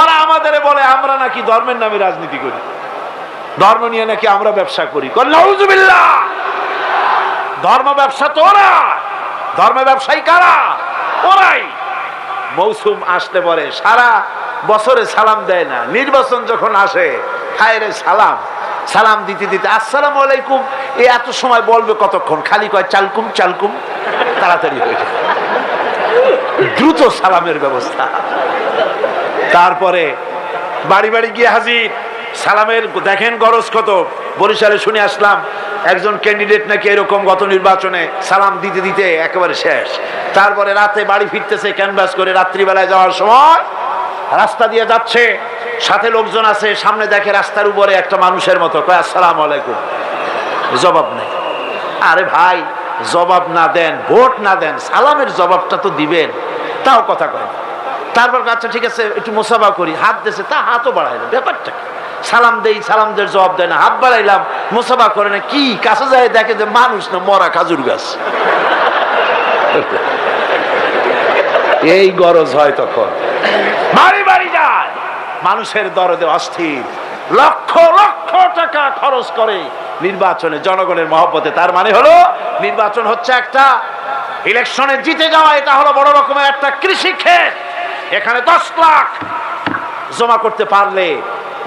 ওরা আমাদের বলে আমরা নাকি ধর্মের নামে রাজনীতি করি, ধর্ম নিয়ে নাকি আমরা ব্যবসা করি। নাউজুবিল্লাহ। ধর্ম ব্যবসা তো ওরা, ধর্ম ব্যবসায়ী কারা? ওরাই। মৌসুম আসতে পরে সারা বছরে সালাম দেয় না, নির্বাচন যখন আসে হায় রে সালাম, সালাম দিতে দিতে আসসালামু আলাইকুম এত সময় বলবে কতক্ষণ, খালি কয় চালকুম চালকুম, তাড়াতাড়ি হয়ে যায়, দ্রুত সালামের ব্যবস্থা। তারপরে বাড়ি বাড়ি গিয়ে হাজির, সালামের দেখেন গরজ কত। বরিশালে শুনে আসলাম একজন ক্যান্ডিডেট নাকি এরকম গত নির্বাচনে সালাম দিতে দিতে একেবারে শেষ। তারপরে রাতে বাড়ি ফিরতেছে ক্যানভাস করে, রাত্রিবেলায় যাওয়ার সময় রাস্তা দিয়ে যাচ্ছে, সাথে লোকজন আছে, সামনে দেখে রাস্তার উপরে একটা মানুষের মতো, কয় আসসালামু আলাইকুম, জবাব নেই। আরে ভাই জবাব না দেন, ভোট না দেন, সালামের জবাবটা তো দিবেন, তাও কথা কয়। তারপর আচ্ছা ঠিক আছে একটু মুসাফা করি, হাত দিয়েছে, তা হাতও বাড়ায় না, ব্যাপারটা সালাম দেই, সালামদের জবাব দেয় না, হাত বাড়াইলাম, মুসাফা করে না, কি কাছে যায় দেখে যে মানুষ না মরা খাজুর গাছ। এই গরজ হয় তখন, বাড়ি বাড়ি যায়, মানুষের দরদে অস্থির, লক্ষ লক্ষ টাকা খরচ করে নির্বাচনে জনগণের মহব্বতে। তার মানে হলো নির্বাচন হচ্ছে একটা ইলেকশনে জিতে যাওয়া, এটা হলো বড় রকমের একটা কৃষি ক্ষেত। এখানে 10 লাখ জমা করতে পারলে,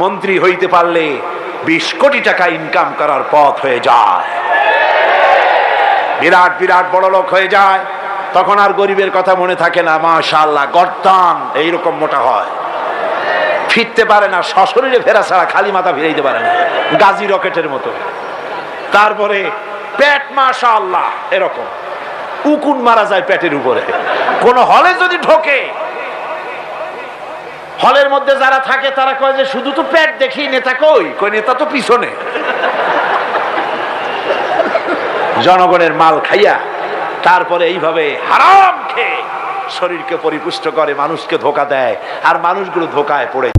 মন্ত্রী হইতে পারলে 20 কোটি টাকা ইনকাম করার পথ হয়ে যায়, বিরাট বিরাট বড় লোক হয়ে যায়। তখন আর গরিবের কথা মনে থাকে না। মাশাআল্লাহ, গর্দান এইরকম মোটা হয়, ফিরতে পারে না, সশরীরে ফেরা ছাড়া খালি মাথা ফিরাইতে পারে না, গাজী রকেটের মতো। তারপরে পেট মাশাআল্লাহ এরকম উকুন মারা যায় পেটের উপরে। কোন হলে যদি ঢোকে, হলের মধ্যে যারা থাকে তারা কয় যে শুধু তো পেট দেখি, নেতা কই? কই নেতা তো পিছনে। জনগণের মাল খাইয়া তারপরে এইভাবে হারাম খেয়ে শরীরকে পরিপুষ্ট করে, মানুষকে ধোঁকা দেয়, আর মানুষগুলো ধোঁকায় পড়ে।